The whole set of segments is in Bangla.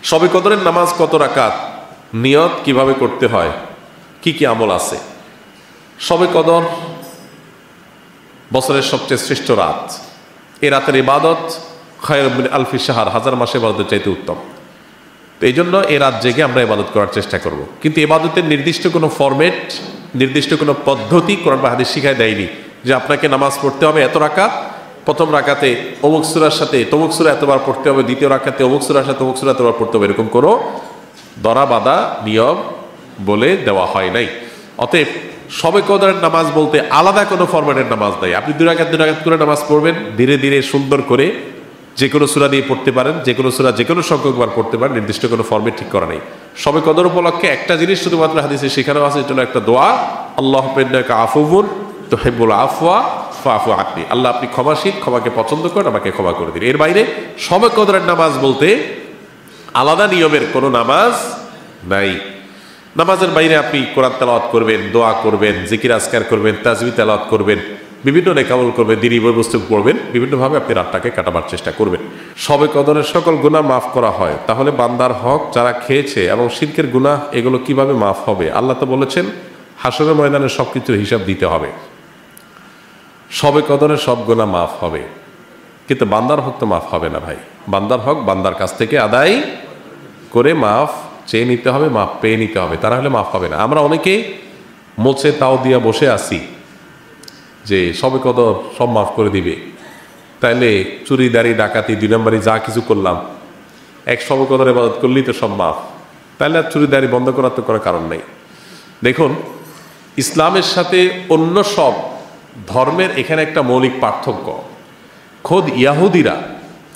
শবে কদরের নামাজ কত রাকাত, নিয়ত কিভাবে করতে হয়, কি কি আমল আছে? শবে কদর বছরের সবচেয়ে শ্রেষ্ঠ রাত। এই রাতের ইবাদত খায়রুম মিন আলফি শাহর, হাজার মাসে ইবাদতের চাইতে উত্তম। তো এই জন্য এই রাত জেগে আমরা ইবাদত করার চেষ্টা করব। কিন্তু ইবাদতের নির্দিষ্ট কোনো ফরম্যাট, নির্দিষ্ট কোনো পদ্ধতি কোরআন বা হাদিস শিখায় দেয়নি যে আপনাকে নামাজ পড়তে হবে এত রাকাত, প্রথম রাকাতে অমুক সূরার সাথে তমুক সূরা এতবার পড়তে হবে, দ্বিতীয় রাকাতে অমুক সূরার সাথে অমুক সূরা এতবার পড়তে হবে, এরকম কোনো ধরা বাঁধা নিয়ম বলে দেওয়া হয় নাই। অতএব শবে কদরের নামাজ বলতে আলাদা কোনো ফরম্যাটের নামাজ নাই। আপনি দুই রাকাত করে নামাজ পড়বেন, ধীরে ধীরে সুন্দর করে যে কোনো সূরা দিয়ে পড়তে পারেন, যে কোনো সূরা যে কোনো সংখ্যকবার পড়তে পারেন, নির্দিষ্ট কোনো ফরম্যাট ঠিক করা নেই। শবে কদর উপলক্ষে একটা জিনিস শুধুমাত্র হাদিসে শেখানো আছে, এটা হলো একটা দোয়া, আল্লাহুম্মা ইন্নাকা আফুউন তুহিব্বুল আফওয়া ফাফু আন্নি। আল্লাহ আপনি ক্ষমাশীল, ক্ষমাকে পছন্দ করেন, আমাকে ক্ষমা করে দিন। এর বাইরে শবে কদরের নামাজ বলতে আলাদা নিয়মের কোনো নামাজ নাই। নামাজের বাইরে আপনি কোরআন তেলাওয়াত করবেন, দোয়া করবেন, জিকির আজকার করবেন, তাসবিহ তেলাওয়াত করবেন, বিভিন্ন নেকামল করবেন, দ্বীনি বস্তু পড়বেন, বিভিন্নভাবে আপনি রাতটাকে কাটাবার চেষ্টা করবেন। শবে কদরের সকল গুনাহ মাফ করা হয়, তাহলে বান্দার হক যারা খেয়েছে এবং শিরকের গুনাহ এগুলো কিভাবে মাফ হবে? আল্লাহ তো বলেছেন হাশরের ময়দানে সবকিছুর হিসাব দিতে হবে। শবে কদরের সব গুনাহ মাফ হবে, কিন্তু বান্দার হক তো মাফ হবে না ভাই। বান্দার হক বান্দার কাছ থেকে আদায় করে মাফ চেয়ে নিতে হবে, মাফ পেয়ে নিতে হবে, তারা হলে মাফ হবে না। আমরা অনেকেই মোছে তাও দিয়া বসে আছি যে শবে কদর সব মাফ করে দিবে, তাইলে চুরি দাড়ি ডাকাতি 2 নম্বরই যা কিছু করলাম, এক শবে কদর ইবাদত করলেই তো সব মাফ, তাইলে আর চুরি দাড়ি বন্ধ করার তো কোনো কারণ নেই। দেখুন, ইসলামের সাথে অন্য সব ধর্মের এখানে একটা মৌলিক পার্থক্য। খোদ ইয়াহুদিরা,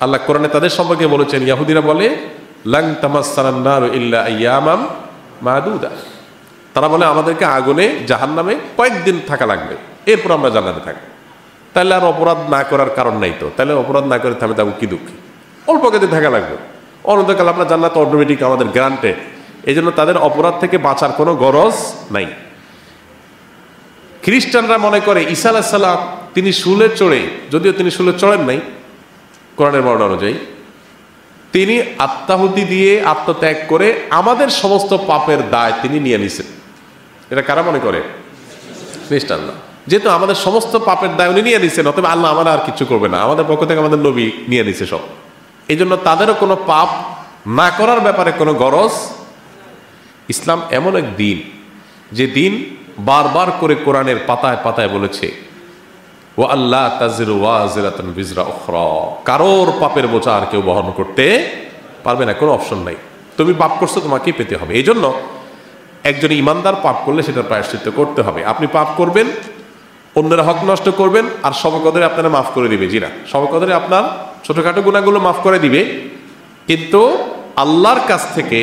আল্লাহ কোরআনে তাদের সম্পর্কে বলেছেন, ইয়াহুদিরা বলে লান তামাসসানান নারু ইল্লা আইয়ামাম মাদুদা। তারা বলে আমাদেরকে আগুনে জাহান্নামে কয়েকদিন থাকা লাগবে, এরপর আমরা জান্নাতে থাকবো। তাহলে আর অপরাধ না করার কারণ নাই তো, তাহলে অপরাধ না করে থামে থাকবো কি দুঃখী, অল্প কদিন থাকা লাগবে, অনন্তকাল আমরা জান্নাত অটোমেটিক আমাদের গ্রান্টেড। এই জন্য তাদের অপরাধ থেকে বাঁচার কোনো গরজ নাই। খ্রিস্টানরা মনে করে ঈসা আলাইহিস সালাম তিনি শুলে চড়ে, যদিও তিনি শুলে চড়েন নাই কোরআনের বর্ণনা অনুযায়ী, তিনি আত্মাহুতি দিয়ে আত্মত্যাগ করে আমাদের সমস্ত পাপের দায় তিনি নিয়ে নিছেন। এটা কারা মনে করে? খ্রিস্টানরা। যেহেতু আমাদের সমস্ত পাপের দায় উনি নিয়ে নিছেন, অতএব আল্লাহ আমাদের আর কিছু করবে না, আমাদের পক্ষ থেকে আমাদের নবী নিয়ে নিছে সব। এই জন্য তাদেরও কোনো পাপ না করার ব্যাপারে কোনো গরজ। ইসলাম এমন এক দিন, যে দিন বারবার করে কোরআনের পাতায় পাতায় বলেছে ওয়া আল্লাহ তাজিরু ওয়াজিরাতুন বিজরা উখরা, কারোর পাপের বোঝা আর কেউ বহন করতে পারবে না, কোনো অপশন নাই। তুমি পাপ করছো, তোমাকেই পেতে হবে। এই জন্য একজন ইমানদার পাপ করলে সেটার প্রায়শ্চিত্ত করতে হবে। আপনি পাপ করবেন, অন্যের হক নষ্ট করবেন, আর শবে কদরে আপনারা মাফ করে দিবে। জি না, শবে কদরে আপনার ছোটখাটো গুনাহগুলো মাফ করে দিবে, কিন্তু আল্লাহর কাছ থেকে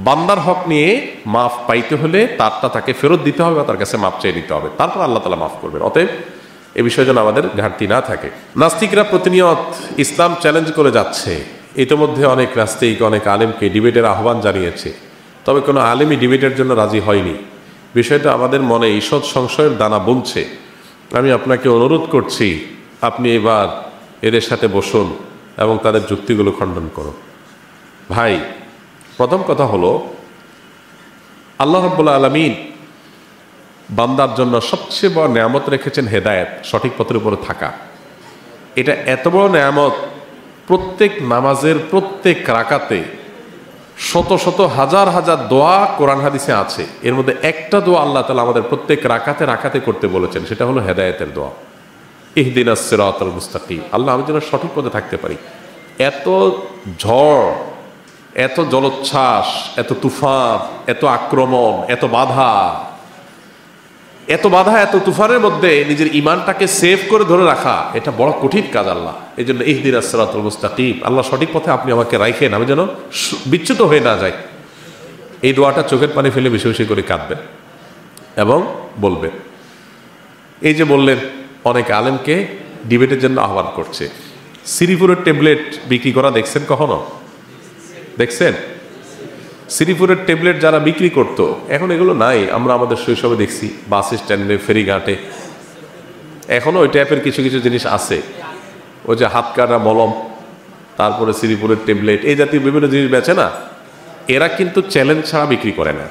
বান্দার হক নিয়ে মাফ পাইতে হলে তারটা তাকে ফেরত দিতে হবে, তার কাছে মাফ চেয়ে নিতে হবে, তারপর আল্লাহ তাআলা মাফ করবেন। অতএব এ বিষয়ে যেন আমাদের ঘাটতি না থাকে। নাস্তিকরা প্রতিনিয়ত ইসলাম চ্যালেঞ্জ করে যাচ্ছে। ইতিমধ্যে অনেক নাস্তিক অনেক আলেমকে ডিবেটের আহ্বান জানিয়েছে, তবে কোনো আলেমই ডিবেটের জন্য রাজি হয়নি। বিষয়টা আমাদের মনে ঈষৎ সংশয়ের দানা বুনছে। আমি আপনাকে অনুরোধ করছি, আপনি এবার এদের সাথে বসুন এবং তাদের যুক্তিগুলো খণ্ডন করুন। ভাই, প্রথম কথা হলো, আল্লাহ রাব্বুল আলামিন বান্দার জন্য সবচেয়ে বড় নেয়ামত রেখেছেন হেদায়েত, সঠিক পথের উপরে থাকা। এটা এত বড় নেয়ামত, প্রত্যেক নামাজের প্রত্যেক রাকাতে শত শত হাজার হাজার দোয়া কোরআন হাদিসে আছে। এর মধ্যে একটা দোয়া আল্লাহ তাআলা আমাদের প্রত্যেক রাকাতে রাকাতে করতে বলেছেন, সেটা হলো হেদায়েতের দোয়া, ইহদিনাস সিরাতাল মুস্তাকিম। আল্লাহ আমি যেন সঠিক পথে থাকতে পারি। এত ঝড়, এত জলোচ্ছ্বাস, এত তুফান, এত আক্রমণ, এত বাধা, এত তুফানের মধ্যে নিজের ইমানটাকে সেভ করে ধরে রাখা, এটা বড় কঠিন কাজ। আল্লাহ এই জন্য ইহদিনাস সিরাতাল মুস্তাকিম, আল্লাহ সঠিক পথে আপনি আমাকে রাখেন, আমি যেন বিচ্যুত হয়ে না যাই। এই দোয়াটা চোখের পানি ফেলে বেশি বেশি করে কাঁদবেন এবং বলবেন। এই যে বললেন, অনেক আলেমকে ডিবেটের জন্য আহ্বান করছে। শ্রীপুরের ট্যাবলেট বিক্রি করা দেখছেন কখনো? দেখছেন? শ্রীপুরের ট্যাবলেট যারা বিক্রি করত, এখন এগুলো নাই। আমরা আমাদের শৈশবে দেখছি বাস স্ট্যান্ডে, ফেরিঘাটে, এখনো ওই টাইপের কিছু কিছু জিনিস আছে। ওই যে হাত কাটা মলম, তারপরে শ্রীপুরের ট্যাবলেট, এই জাতীয় বিভিন্ন জিনিস বেচে না, এরা কিন্তু চ্যালেঞ্জ ছাড়া বিক্রি করে না।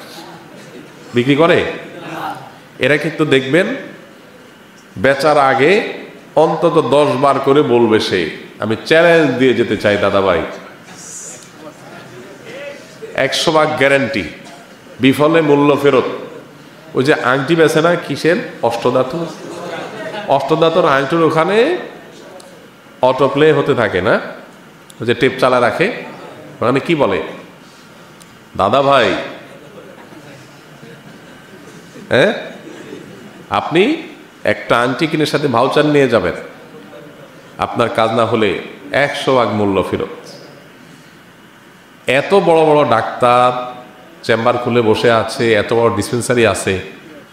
বিক্রি করে? এরা কিন্তু দেখবেন বেচার আগে অন্তত 10 বার করে বলবে সে, আমি চ্যালেঞ্জ দিয়ে যেতে চাই দাদা ভাই, 100% গ্যারান্টি, বিফলে মূল্য ফেরত। ওই যে আংটি বেছে না, কিসের, অষ্টধাতু, অষ্টধাতুর আংটির ওখানে অটো প্লে হতে থাকে না, ওই যে টেপ চালা রাখে, ওখানে কি বলে, দাদা ভাই হ্যাঁ আপনি একটা আংটি কিনে সাথে ভাউচার নিয়ে যাবেন, আপনার কাজ না হলে 100% মূল্য ফেরত। এত বড় বড় ডাক্তার চেম্বার খুলে বসে আছে, এত বড় ডিসপেন্সারি আছে,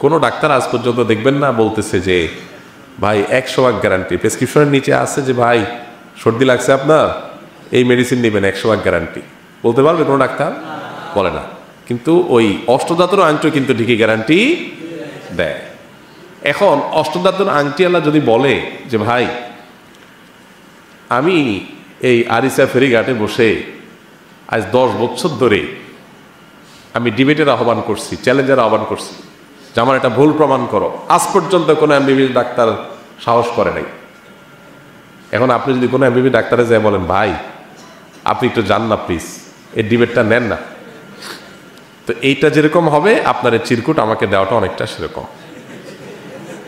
কোনো ডাক্তার আজ পর্যন্ত দেখবেন না বলতেছে যে ভাই 100% গ্যারান্টি। প্রেসক্রিপশনের নিচে আছে যে ভাই সর্দি লাগছে আপনার, এই মেডিসিন নেবেন, 100% গ্যারান্টি। বলতে পারবে কোনো ডাক্তার? বলে না। কিন্তু ওই অষ্টধাতুর আংটি কিন্তু ঠিকই গ্যারান্টি দেয়। এখন অষ্টধাতুর আংটিওয়ালা যদি বলে যে ভাই আমি এই আরিসা ফেরিঘাটে বসে আজ 10 বছর ধরে আমি ডিবেটের আহ্বান করছি, চ্যালেঞ্জের আহ্বান করছি যে আমার এটা ভুল প্রমাণ করো, আজ পর্যন্ত কোনো এমবিবিএস ডাক্তার সাহস করে নাই। এখন আপনি যদি কোনো এমবিবিএস ডাক্তারে যায় বলেন ভাই আপনি একটু যান না প্লিজ, এই ডিবেটটা নেন না, তো এইটা যেরকম হবে আপনার এই চিরকুট আমাকে দেওয়াটা অনেকটা সেরকম।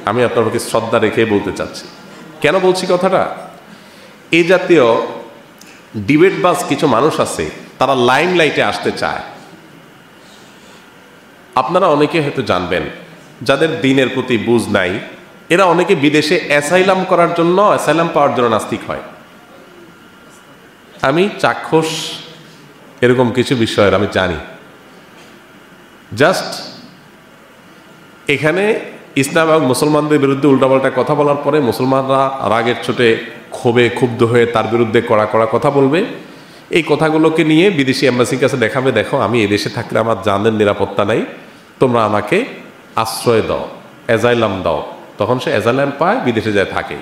আমি আপনার প্রতি শ্রদ্ধা রেখে বলতে চাচ্ছি। কেন বলছি কথাটা? এই জাতীয় ডিবেট বাস কিছু মানুষ আছে, তারা লাইম লাইটে আসতে চায়। আপনারা অনেকে হয়তো জানবেন যাদের দিনের প্রতি বুঝ নাই, এরা অনেকে বিদেশে অ্যাসাইলাম করার জন্য, অ্যাসাইলাম পাওয়ার জন্য নাস্তিক হয়। আমি চাক্ষুষ এরকম কিছু বিষয়ের আমি জানি। জাস্ট এখানে ইসলাম এবং মুসলমানদের বিরুদ্ধে উল্টাপাল্টা কথা বলার পরে মুসলমানরা রাগের চোটে ক্ষোভে ক্ষুব্ধ হয়ে তার বিরুদ্ধে কড়া কড়া কথা বলবে। এই কথাগুলোকে নিয়ে বিদেশি এম্বাসির কাছে দেখাবে, দেখো আমি এদেশে থাকলে আমার জানের নিরাপত্তা নাই, তোমরা আমাকে আশ্রয় দাও, অ্যাজাইলাম দাও। তখন সে অ্যাজাইলাম পায়, বিদেশে যায় থাকে।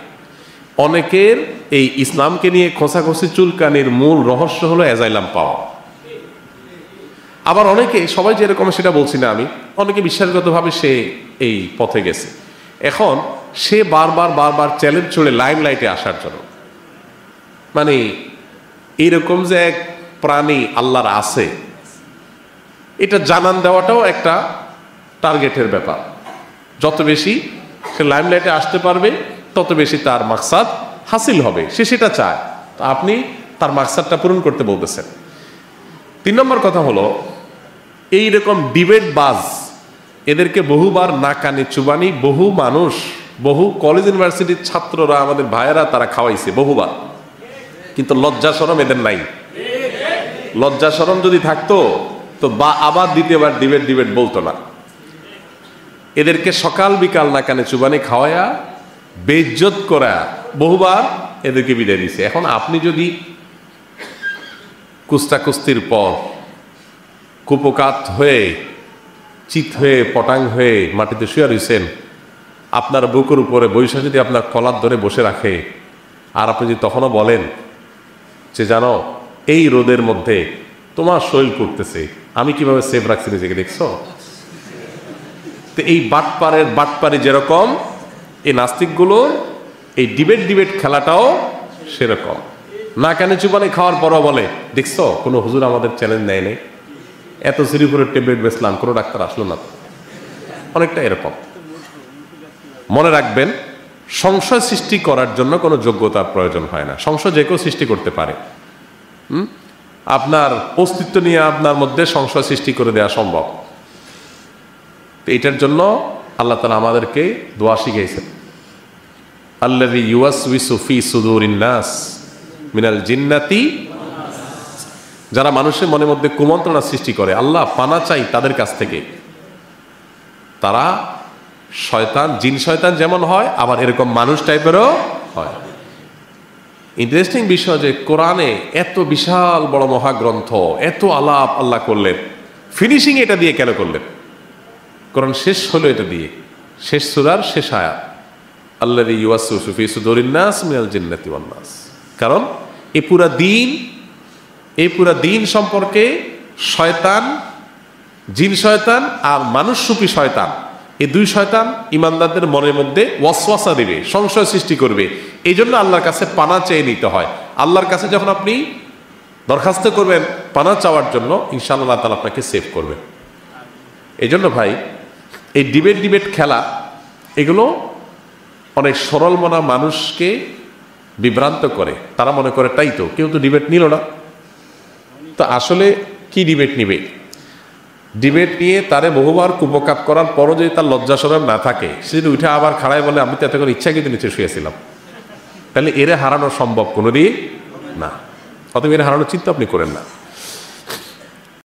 অনেকের এই ইসলামকে নিয়ে খোঁচাখুচি চুলকানির মূল রহস্য হলো অ্যাজাইলাম পাওয়া। আবার অনেকে, সবাই যেরকম সেটা বলছি না আমি, অনেকে বিশ্বাসগতভাবে সে এই পথে গেছে। এখন সে বারবার চ্যালেঞ্জ ছড়ে লাইম লাইটে আসার জন্য, মানে এইরকম যে এক প্রাণী আল্লাহর আছে এটা জানান দেওয়াটাও একটা টার্গেটের ব্যাপার। যত বেশি সে লাইম লাইটে আসতে পারবে তত বেশি তার মাকসাদ হাসিল হবে, সে সেটা চায়। তো আপনি তার মাকসাদটা পূরণ করতে বলতেছেন। 3 নম্বর কথা হলো, এইরকম ডিবেট বাজ এদেরকে বহুবার নাকানি চুবানি বহু মানুষ, বহু কলেজ ইউনিভার্সিটির ছাত্ররা, আমাদের ভাইয়েরা তারা খাওয়াইছে বহুবার, কিন্তু লজ্জা শরম এদের নাই। লজ্জা শরম যদি থাকতো তো বা আবার দ্বিতীয়বার ডিবেট বলতো না। এদেরকে সকাল বিকাল নাকানে চুবানি খাওয়ায়া বেইজ্জত করা বহুবার এদেরকে বিদায় দিছে। এখন আপনি যদি কুস্তাকুস্তির পর কুপকাত হয়ে, চিত হয়ে, পটাং হয়ে মাটিতে শুয়ে রয়েছেন, আপনার বুকের উপরে বৈশা যদি আপনার কলার ধরে বসে রাখে, আর আপনি যদি তখনও বলেন যে জানো এই রোদের মধ্যে তোমার শরীর করতেছে, আমি কিভাবে সেভ রাখছি নিজেকে, দেখছো? তো এই বাটপারি যেরকম, এই নাস্তিকগুলোর এই ডিবেট খেলাটাও সেরকম। না কেন চুপানি খাওয়ার পরও বলে, দেখছো কোনো হুজুর আমাদের চ্যালেঞ্জ নেয় নেই, এত শ্রীপুরের ট্যাবলেট বেচলাম, কোনো ডাক্তার আসলো না। অনেকটা এরকম। মনে রাখবেন, সংশয় সৃষ্টি করার জন্য কোনো যোগ্যতার প্রয়োজন হয় না। সংশয় যে কেউ সৃষ্টি করতে পারে। আপনার অস্তিত্ব নিয়ে আপনার মধ্যে সংশয় সৃষ্টি করে দেওয়া সম্ভব। এটার জন্য আল্লাহ তাআলা আমাদেরকে দোয়া শিখিয়েছেন, আল্লাযী ইউওয়াসউইসু ফী সুদুরিন নাস মিনাল জিন্নাতি, যারা মানুষের মনের মধ্যে কুমন্ত্রণা সৃষ্টি করে, আল্লাহ পানা চাই তাদের কাছ থেকে। তারা শয়তান, জিন শয়তান যেমন হয়, আবার এরকম মানুষ টাইপেরও হয়। ইন্টারেস্টিং বিষয় যে কোরআনে এত বিশাল বড় মহাগ্রন্থ, এত আলাপ আল্লাহ করলেন, ফিনিশিং এটা দিয়ে কেন করলেন? কোরআন শেষ হলো এটা দিয়ে, শেষ সূরার শেষ আয়াত, আল্লাযী ইউওয়াসউইসু ফী সুদুরিন নাস মিনাল জিন্নাতি ওয়ান নাস। কারণ এই পুরা দিন সম্পর্কে শয়তান, জিন শয়তান আর মানুষরূপী শয়তান, এই দুই শয়তান ইমানদারদের মনের মধ্যে ওয়াসওয়াসা দেবে, সংশয় সৃষ্টি করবে। এই জন্য আল্লাহর কাছে পানা চেয়ে নিতে হয়। আল্লাহর কাছে যখন আপনি দরখাস্ত করবেন পানা চাওয়ার জন্য, ইনশাআল্লাহ আল্লাহ তাআলা আপনাকে সেভ করবেন। এই জন্য ভাই, এই ডিবেট খেলা এগুলো অনেক সরল মনা মানুষকে বিভ্রান্ত করে। তারা মনে করে তাই তো, কেউ তো ডিবেট নিল না, তো আসলে কি ডিবেট নিবে? ডিবেট নিয়ে তারে বহুবার কুপকাপ করার পরও যদি তার লজ্জা শরম না থাকে, সে যদি উঠে আবার খাড়ায় বলে আমি তো এত করে ইচ্ছাকৃত নিচে শুয়েছিলাম, তাহলে এরে হারানো সম্ভব কোনোদিন না। অতএব এর হারানোর চিন্তা আপনি করেন না।